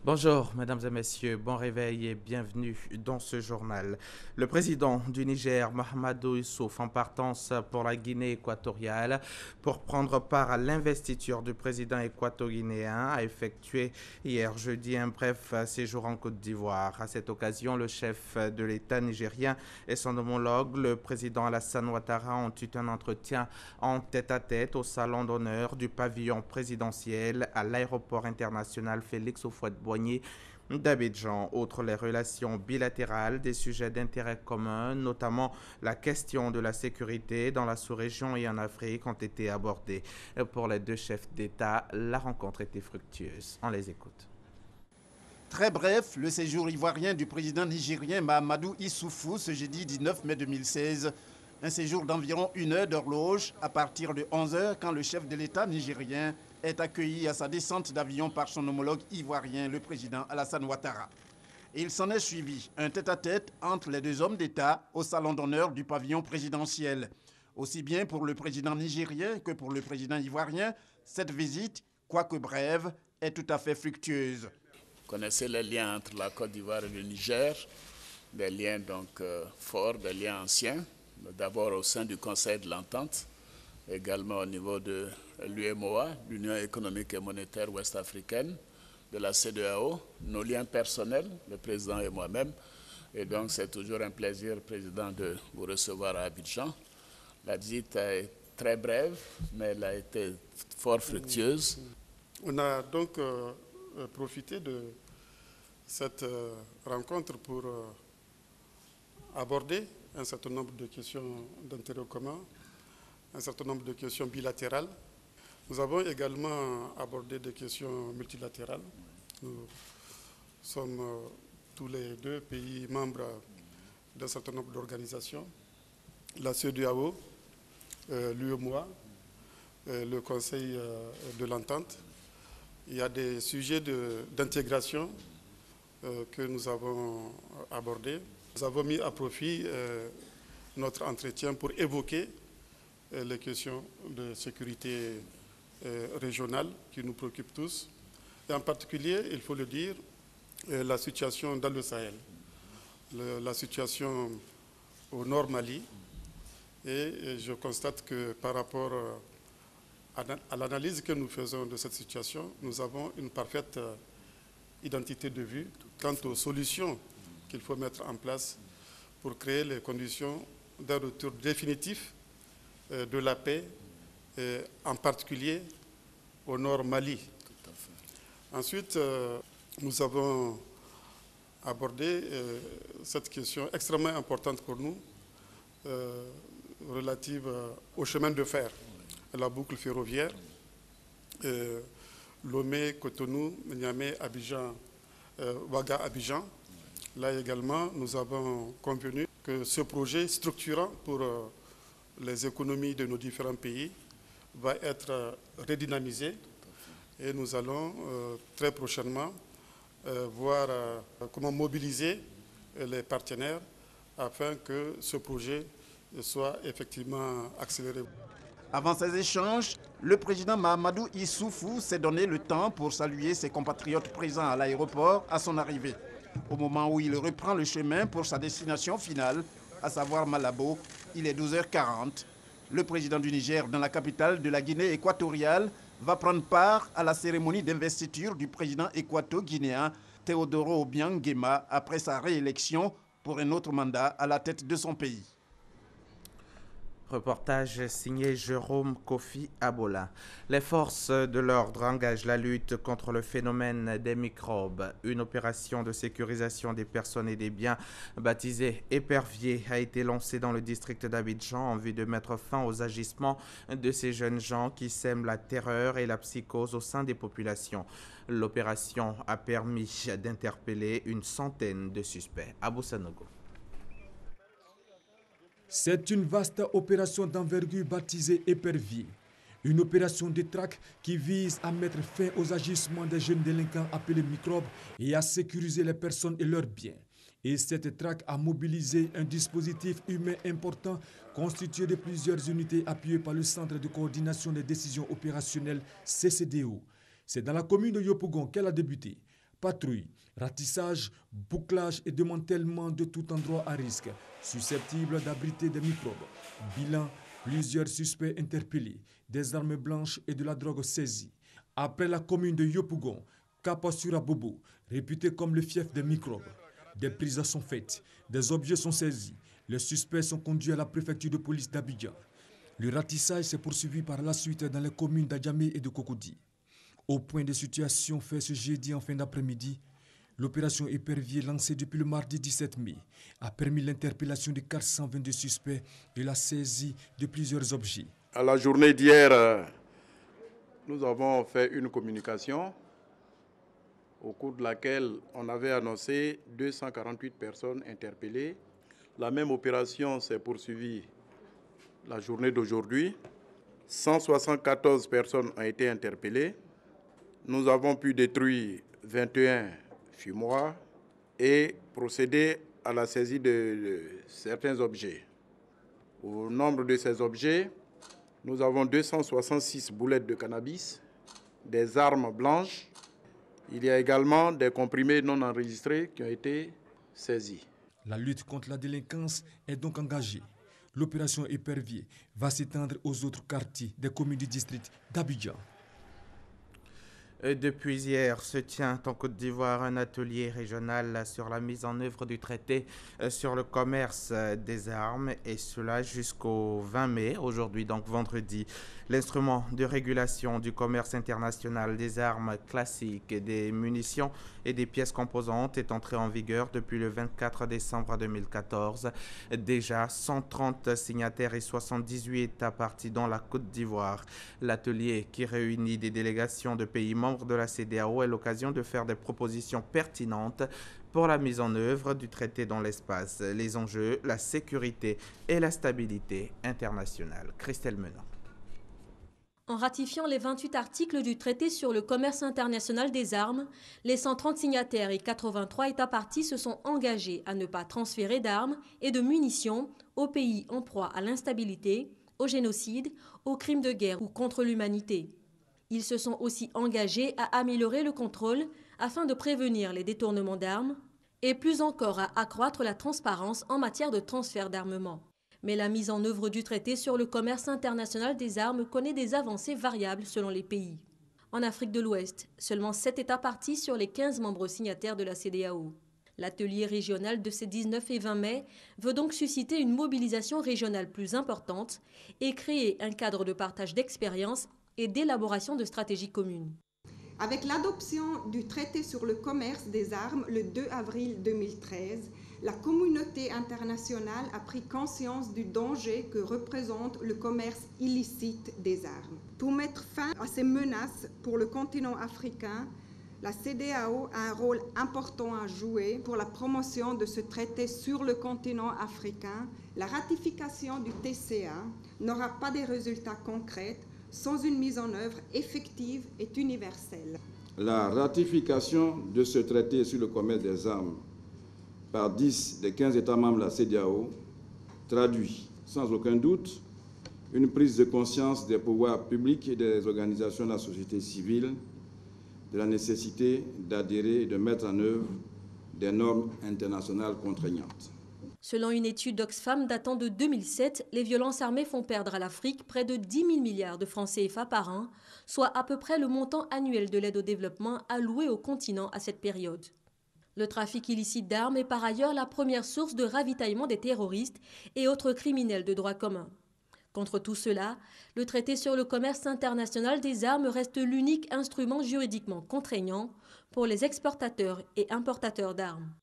Bonjour, mesdames et messieurs, bon réveil et bienvenue dans ce journal. Le président du Niger, Mahamadou Issouf, en partance pour la Guinée équatoriale pour prendre part à l'investiture du président équato-guinéen, a effectué hier jeudi un bref séjour en Côte d'Ivoire. À cette occasion, le chef de l'État nigérien et son homologue, le président Alassane Ouattara, ont eu un entretien en tête-à-tête au salon d'honneur du pavillon présidentiel à l'aéroport international Félix Houphouët-Boigny d'Abidjan. Outre les relations bilatérales, des sujets d'intérêt commun, notamment la question de la sécurité dans la sous-région et en Afrique, ont été abordés. Pour les deux chefs d'État, la rencontre était fructueuse. On les écoute. Très bref, le séjour ivoirien du président nigérien Mahamadou Issoufou ce jeudi 19 mai 2016. Un séjour d'environ 1 heure d'horloge à partir de 11 heures quand le chef de l'État nigérien est accueilli à sa descente d'avion par son homologue ivoirien, le président Alassane Ouattara. Et il s'en est suivi un tête-à-tête entre les deux hommes d'État au salon d'honneur du pavillon présidentiel. Aussi bien pour le président nigérien que pour le président ivoirien, cette visite, quoique brève, est tout à fait fructueuse. Vous connaissez les liens entre la Côte d'Ivoire et le Niger, des liens donc forts, des liens anciens, d'abord au sein du Conseil de l'Entente, également au niveau de l'UMOA, l'Union économique et monétaire ouest-africaine, de la CEDEAO, nos liens personnels, le président et moi-même. Et donc c'est toujours un plaisir, président, de vous recevoir à Abidjan. La visite est très brève, mais elle a été fort fructueuse. On a donc profité de cette rencontre pour aborder un certain nombre de questions d'intérêt commun, un certain nombre de questions bilatérales. Nous avons également abordé des questions multilatérales. Nous sommes tous les deux pays membres d'un certain nombre d'organisations, la CEDEAO, l'UEMOA, le Conseil de l'Entente. Il y a des sujets d'intégration que nous avons abordés. Nous avons mis à profit notre entretien pour évoquer les questions de sécurité régionale qui nous préoccupent tous. Et en particulier, il faut le dire, la situation dans le Sahel, la situation au nord Mali. Et je constate que par rapport à l'analyse que nous faisons de cette situation, nous avons une parfaite identité de vue quant aux solutions qu'il faut mettre en place pour créer les conditions d'un retour définitif de la paix, en particulier au nord Mali. Ensuite, nous avons abordé cette question extrêmement importante pour nous, relative au chemin de fer, à la boucle ferroviaire, Lomé, Cotonou, Niamey, Abidjan, Ouaga, Abidjan. Là également, nous avons convenu que ce projet structurant pour les économies de nos différents pays va être redynamisé et nous allons très prochainement voir comment mobiliser les partenaires afin que ce projet soit effectivement accéléré. Avant ces échanges, le président Mahamadou Issoufou s'est donné le temps pour saluer ses compatriotes présents à l'aéroport à son arrivée. Au moment où il reprend le chemin pour sa destination finale, à savoir Malabo, il est 12h40. Le président du Niger, dans la capitale de la Guinée équatoriale, va prendre part à la cérémonie d'investiture du président équato-guinéen Théodoro Obiang Nguema après sa réélection pour un autre mandat à la tête de son pays. Reportage signé Jérôme Kofi Abola. Les forces de l'ordre engagent la lutte contre le phénomène des microbes. Une opération de sécurisation des personnes et des biens baptisée Épervier a été lancée dans le district d'Abidjan en vue de mettre fin aux agissements de ces jeunes gens qui sèment la terreur et la psychose au sein des populations. L'opération a permis d'interpeller une centaine de suspects. Abou Sanogo. C'est une vaste opération d'envergure baptisée Épervier. Une opération de traque qui vise à mettre fin aux agissements des jeunes délinquants appelés microbes et à sécuriser les personnes et leurs biens. Et cette traque a mobilisé un dispositif humain important constitué de plusieurs unités appuyées par le Centre de coordination des décisions opérationnelles CCDO. C'est dans la commune de Yopougon qu'elle a débuté. Patrouille, ratissage, bouclage et démantèlement de tout endroit à risque, susceptible d'abriter des microbes. Bilan, plusieurs suspects interpellés, des armes blanches et de la drogue saisie. Après la commune de Yopougon, Kapasura-Bobo, réputé comme le fief des microbes. Des prises sont faites, des objets sont saisis. Les suspects sont conduits à la préfecture de police d'Abidjan. Le ratissage s'est poursuivi par la suite dans les communes d'Adjamé et de Cocody. Au point de situation fait ce jeudi en fin d'après-midi, l'opération Épervier lancée depuis le mardi 17 mai a permis l'interpellation de 422 suspects et la saisie de plusieurs objets. À la journée d'hier, nous avons fait une communication au cours de laquelle on avait annoncé 248 personnes interpellées. La même opération s'est poursuivie la journée d'aujourd'hui. 174 personnes ont été interpellées. Nous avons pu détruire 21 fumoirs et procéder à la saisie de certains objets. Au nombre de ces objets, nous avons 266 boulettes de cannabis, des armes blanches. Il y a également des comprimés non enregistrés qui ont été saisis. La lutte contre la délinquance est donc engagée. L'opération Épervier va s'étendre aux autres quartiers des communes du district d'Abidjan. Depuis hier se tient en Côte d'Ivoire un atelier régional sur la mise en œuvre du traité sur le commerce des armes et cela jusqu'au 20 mai, aujourd'hui donc vendredi. L'instrument de régulation du commerce international des armes classiques, des munitions et des pièces composantes est entré en vigueur depuis le 24 décembre 2014. Déjà 130 signataires et 78 États partis dans la Côte d'Ivoire. L'atelier qui réunit des délégations de pays membres de la CEDEAO est l'occasion de faire des propositions pertinentes pour la mise en œuvre du traité dans l'espace, les enjeux, la sécurité et la stabilité internationale. Christelle Menon. En ratifiant les 28 articles du traité sur le commerce international des armes, les 130 signataires et 83 États partis se sont engagés à ne pas transférer d'armes et de munitions aux pays en proie à l'instabilité, au génocide, aux crimes de guerre ou contre l'humanité. Ils se sont aussi engagés à améliorer le contrôle afin de prévenir les détournements d'armes et plus encore à accroître la transparence en matière de transfert d'armement. Mais la mise en œuvre du traité sur le commerce international des armes connaît des avancées variables selon les pays. En Afrique de l'Ouest, seulement 7 États partis sur les 15 membres signataires de la CEDEAO. L'atelier régional de ces 19 et 20 mai veut donc susciter une mobilisation régionale plus importante et créer un cadre de partage d'expériences et d'élaboration de stratégies communes. Avec l'adoption du traité sur le commerce des armes le 2 avril 2013, la communauté internationale a pris conscience du danger que représente le commerce illicite des armes. Pour mettre fin à ces menaces pour le continent africain, la CEDEAO a un rôle important à jouer pour la promotion de ce traité sur le continent africain. La ratification du TCA n'aura pas de résultats concrets sans une mise en œuvre effective et universelle. La ratification de ce traité sur le commerce des armes par 10 des 15 États membres de la CEDEAO traduit sans aucun doute une prise de conscience des pouvoirs publics et des organisations de la société civile de la nécessité d'adhérer et de mettre en œuvre des normes internationales contraignantes. Selon une étude d'Oxfam datant de 2007, les violences armées font perdre à l'Afrique près de 10 000 milliards de francs CFA par an, soit à peu près le montant annuel de l'aide au développement alloué au continent à cette période. Le trafic illicite d'armes est par ailleurs la première source de ravitaillement des terroristes et autres criminels de droit commun. Contre tout cela, le traité sur le commerce international des armes reste l'unique instrument juridiquement contraignant pour les exportateurs et importateurs d'armes.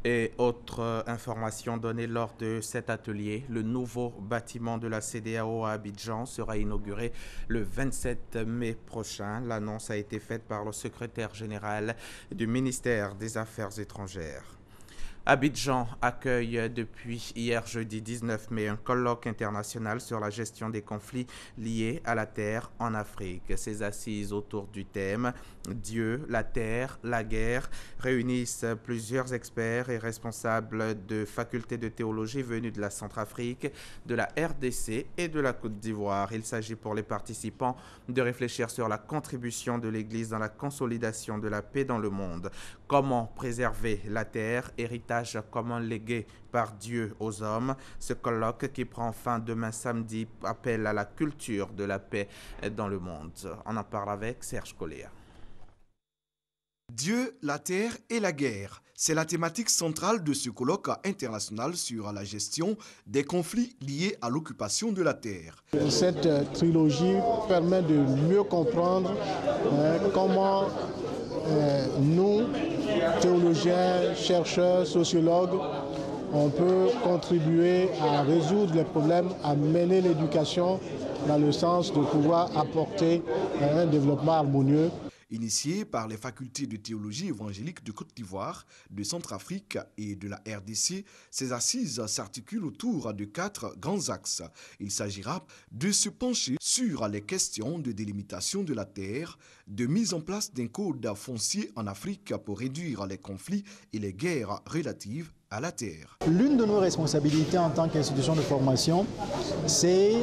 Et autre information donnée lors de cet atelier, le nouveau bâtiment de la CEDEAO à Abidjan sera inauguré le 27 mai prochain. L'annonce a été faite par le secrétaire général du ministère des Affaires étrangères. Abidjan accueille depuis hier jeudi 19 mai un colloque international sur la gestion des conflits liés à la terre en Afrique. Ces assises autour du thème « Dieu, la terre, la guerre » réunissent plusieurs experts et responsables de facultés de théologie venus de la Centrafrique, de la RDC et de la Côte d'Ivoire. Il s'agit pour les participants de réfléchir sur la contribution de l'Église dans la consolidation de la paix dans le monde. Comment préserver la terre, héritage commun légué par Dieu aux hommes. Ce colloque qui prend fin demain samedi appelle à la culture de la paix dans le monde. On en parle avec Serge Coléa. Dieu, la terre et la guerre. C'est la thématique centrale de ce colloque international sur la gestion des conflits liés à l'occupation de la terre. Cette trilogie permet de mieux comprendre comment nous, théologiens, chercheurs, sociologues, on peut contribuer à résoudre les problèmes, à mener l'éducation dans le sens de pouvoir apporter un développement harmonieux. Initié par les facultés de théologie évangélique de Côte d'Ivoire, de Centrafrique et de la RDC, ces assises s'articulent autour de 4 grands axes. Il s'agira de se pencher sur les questions de délimitation de la terre, de mise en place d'un code foncier en Afrique pour réduire les conflits et les guerres relatives à la terre. L'une de nos responsabilités en tant qu'institution de formation, c'est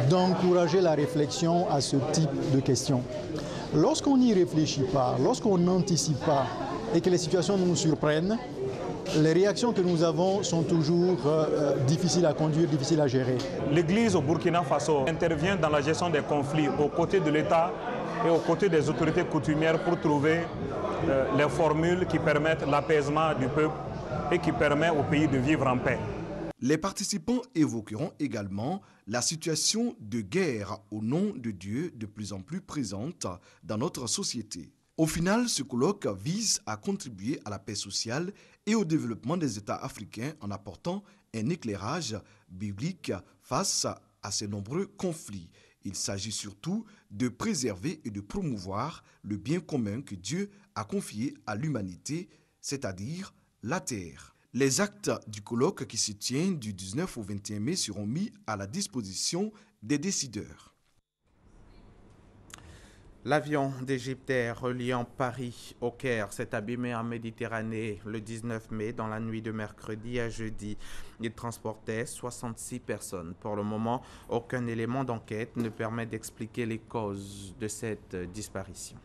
d'encourager la réflexion à ce type de questions. Lorsqu'on n'y réfléchit pas, lorsqu'on n'anticipe pas et que les situations nous surprennent, les réactions que nous avons sont toujours difficiles à conduire, difficiles à gérer. L'Église au Burkina Faso intervient dans la gestion des conflits aux côtés de l'État et aux côtés des autorités coutumières pour trouver les formules qui permettent l'apaisement du peuple et qui permettent au pays de vivre en paix. Les participants évoqueront également la situation de guerre au nom de Dieu de plus en plus présente dans notre société. Au final, ce colloque vise à contribuer à la paix sociale et au développement des États africains en apportant un éclairage biblique face à ces nombreux conflits. Il s'agit surtout de préserver et de promouvoir le bien commun que Dieu a confié à l'humanité, c'est-à-dire la terre. Les actes du colloque qui se tient du 19 au 21 mai seront mis à la disposition des décideurs. L'avion d'Égypte Air reliant Paris au Caire s'est abîmé en Méditerranée le 19 mai dans la nuit de mercredi à jeudi. Il transportait 66 personnes. Pour le moment, aucun élément d'enquête ne permet d'expliquer les causes de cette disparition.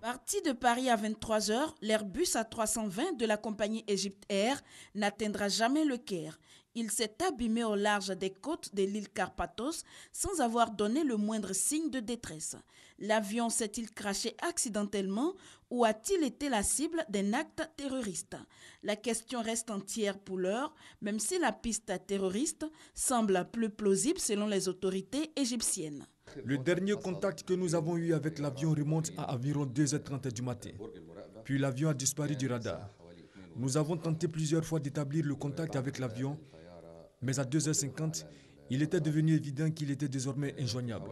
Parti de Paris à 23h, l'Airbus A320 de la compagnie Egypt Air n'atteindra jamais le Caire. Il s'est abîmé au large des côtes de l'île Carpathos sans avoir donné le moindre signe de détresse. L'avion s'est-il crashé accidentellement ou a-t-il été la cible d'un acte terroriste? La question reste entière pour l'heure, même si la piste terroriste semble plus plausible selon les autorités égyptiennes. Le dernier contact que nous avons eu avec l'avion remonte à environ 2h30 du matin. Puis l'avion a disparu du radar. Nous avons tenté plusieurs fois d'établir le contact avec l'avion, mais à 2h50, il était devenu évident qu'il était désormais injoignable.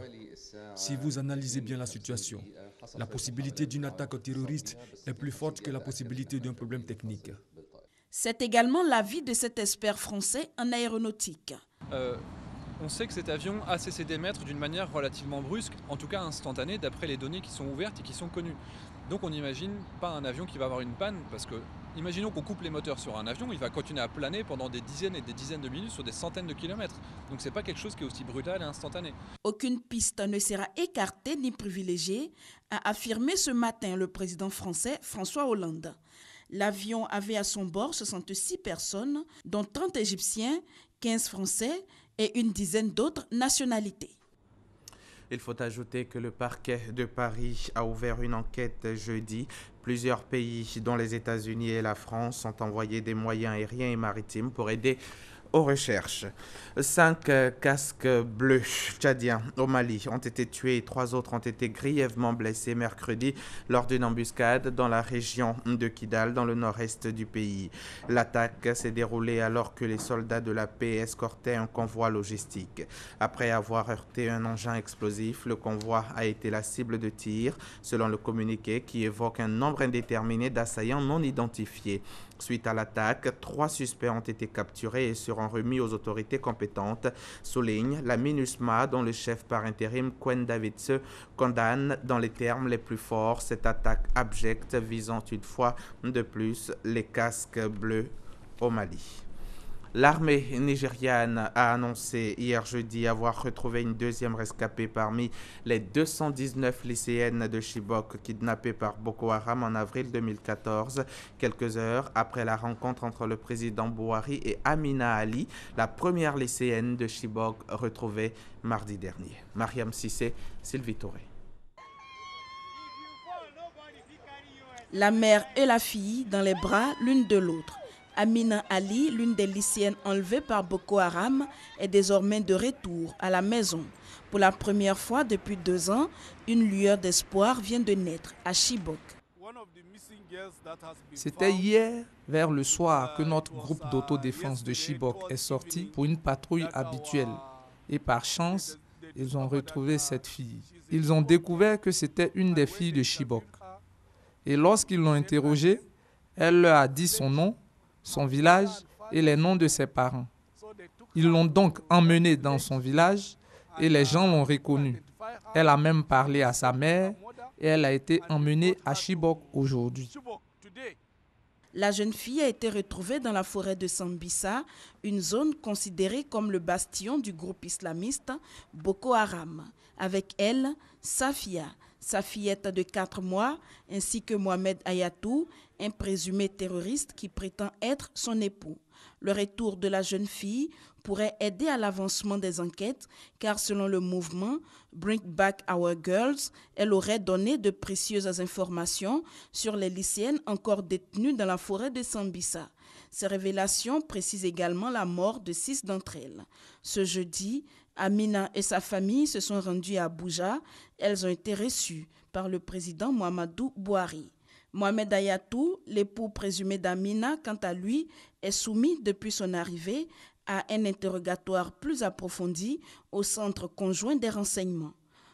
Si vous analysez bien la situation, la possibilité d'une attaque terroriste est plus forte que la possibilité d'un problème technique. C'est également l'avis de cet expert français en aéronautique. On sait que cet avion a cessé d'émettre d'une manière relativement brusque, en tout cas instantanée, d'après les données qui sont ouvertes et qui sont connues. Donc on n'imagine pas un avion qui va avoir une panne, parce que, imaginons qu'on coupe les moteurs sur un avion, il va continuer à planer pendant des dizaines et des dizaines de minutes sur des centaines de kilomètres. Donc c'est pas quelque chose qui est aussi brutal et instantané. Aucune piste ne sera écartée ni privilégiée, a affirmé ce matin le président français François Hollande. L'avion avait à son bord 66 personnes, dont 30 Égyptiens, 15 Français et une dizaine d'autres nationalités. Il faut ajouter que le parquet de Paris a ouvert une enquête jeudi. Plusieurs pays, dont les États-Unis et la France, ont envoyé des moyens aériens et maritimes pour aider aux recherches. 5 casques bleus tchadiens au Mali ont été tués et 3 autres ont été grièvement blessés mercredi lors d'une embuscade dans la région de Kidal, dans le nord-est du pays. L'attaque s'est déroulée alors que les soldats de la paix escortaient un convoi logistique. Après avoir heurté un engin explosif, le convoi a été la cible de tirs, selon le communiqué qui évoque un nombre indéterminé d'assaillants non identifiés. Suite à l'attaque, 3 suspects ont été capturés et seront remis aux autorités compétentes, souligne la MINUSMA, dont le chef par intérim, Quen Davidse, condamne dans les termes les plus forts cette attaque abjecte visant une fois de plus les casques bleus au Mali. L'armée nigériane a annoncé hier jeudi avoir retrouvé une deuxième rescapée parmi les 219 lycéennes de Chibok kidnappées par Boko Haram en avril 2014, quelques heures après la rencontre entre le président Buhari et Amina Ali, la première lycéenne de Chibok retrouvée mardi dernier. Mariam Sissé, Sylvie Touré. La mère et la fille dans les bras l'une de l'autre. Amina Ali, l'une des lycéennes enlevées par Boko Haram, est désormais de retour à la maison. Pour la première fois depuis 2 ans, une lueur d'espoir vient de naître à Chibok. C'était hier, vers le soir, que notre groupe d'autodéfense de Chibok est sorti pour une patrouille habituelle. Et par chance, ils ont retrouvé cette fille. Ils ont découvert que c'était une des filles de Chibok. Et lorsqu'ils l'ont interrogée, elle leur a dit son nom, son village et les noms de ses parents. Ils l'ont donc emmenée dans son village et les gens l'ont reconnue. Elle a même parlé à sa mère et elle a été emmenée à Chibok aujourd'hui. La jeune fille a été retrouvée dans la forêt de Sambisa, une zone considérée comme le bastion du groupe islamiste Boko Haram. Avec elle, Safia, sa fillette de 4 mois, ainsi que Mohamed Ayatou, un présumé terroriste qui prétend être son époux. Le retour de la jeune fille pourrait aider à l'avancement des enquêtes, car selon le mouvement Bring Back Our Girls, elle aurait donné de précieuses informations sur les lycéennes encore détenues dans la forêt de Sambisa. Ces révélations précisent également la mort de 6 d'entre elles. Ce jeudi, Amina et sa famille se sont rendues à Abuja. Elles ont été reçues par le président Muhammadu Buhari. Mohamed Ayatou, l'époux présumé d'Amina, quant à lui, est soumis depuis son arrivée à un interrogatoire plus approfondi au Centre conjoint des renseignements.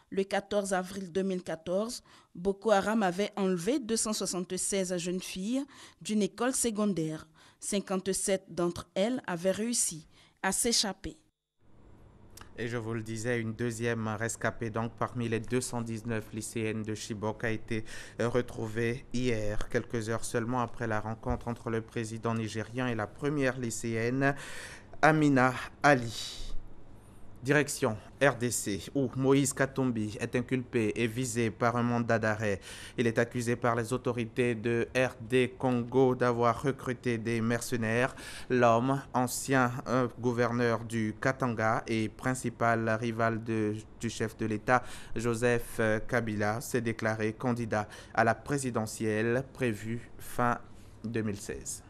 Le 14 avril 2014, Boko Haram avait enlevé 276 jeunes filles d'une école secondaire. 57 d'entre elles avaient réussi à s'échapper. Et je vous le disais, une deuxième rescapée donc parmi les 219 lycéennes de Chibok a été retrouvée hier, quelques heures seulement après la rencontre entre le président nigérian et la première lycéenne, Amina Ali. Direction RDC, où Moïse Katumbi est inculpé et visé par un mandat d'arrêt. Il est accusé par les autorités de RD Congo d'avoir recruté des mercenaires. L'homme, ancien gouverneur du Katanga et principal rival du chef de l'État, Joseph Kabila, s'est déclaré candidat à la présidentielle prévue fin 2016.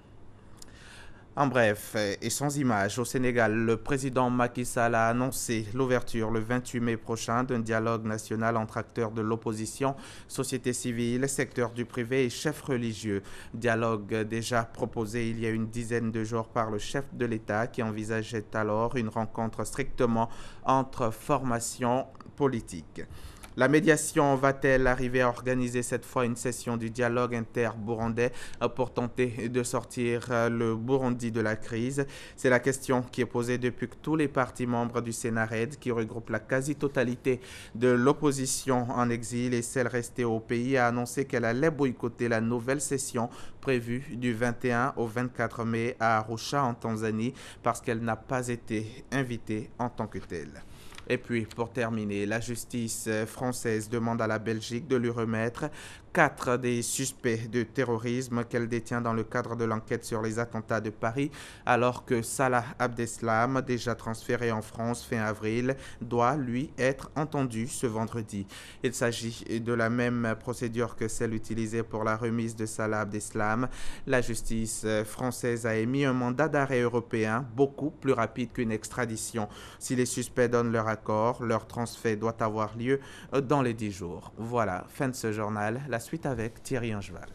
En bref, et sans image, au Sénégal, le président Macky Sall a annoncé l'ouverture le 28 mai prochain d'un dialogue national entre acteurs de l'opposition, société civile, secteur du privé et chefs religieux. Dialogue déjà proposé il y a une dizaine de jours par le chef de l'État qui envisageait alors une rencontre strictement entre formations politiques. La médiation va-t-elle arriver à organiser cette fois une session du dialogue inter-burundais pour tenter de sortir le Burundi de la crise? C'est la question qui est posée depuis que tous les partis membres du Sénarède, qui regroupe la quasi-totalité de l'opposition en exil et celle restée au pays, a annoncé qu'elle allait boycotter la nouvelle session prévue du 21 au 24 mai à Arusha en Tanzanie parce qu'elle n'a pas été invitée en tant que telle. Et puis, pour terminer, la justice française demande à la Belgique de lui remettre 4 des suspects de terrorisme qu'elle détient dans le cadre de l'enquête sur les attentats de Paris, alors que Salah Abdeslam, déjà transféré en France fin avril, doit, lui, être entendu ce vendredi. Il s'agit de la même procédure que celle utilisée pour la remise de Salah Abdeslam. La justice française a émis un mandat d'arrêt européen beaucoup plus rapide qu'une extradition. Si les suspects donnent leur accord, leur transfert doit avoir lieu dans les 10 jours. Voilà, fin de ce journal. La suite avec Thierry Angeval.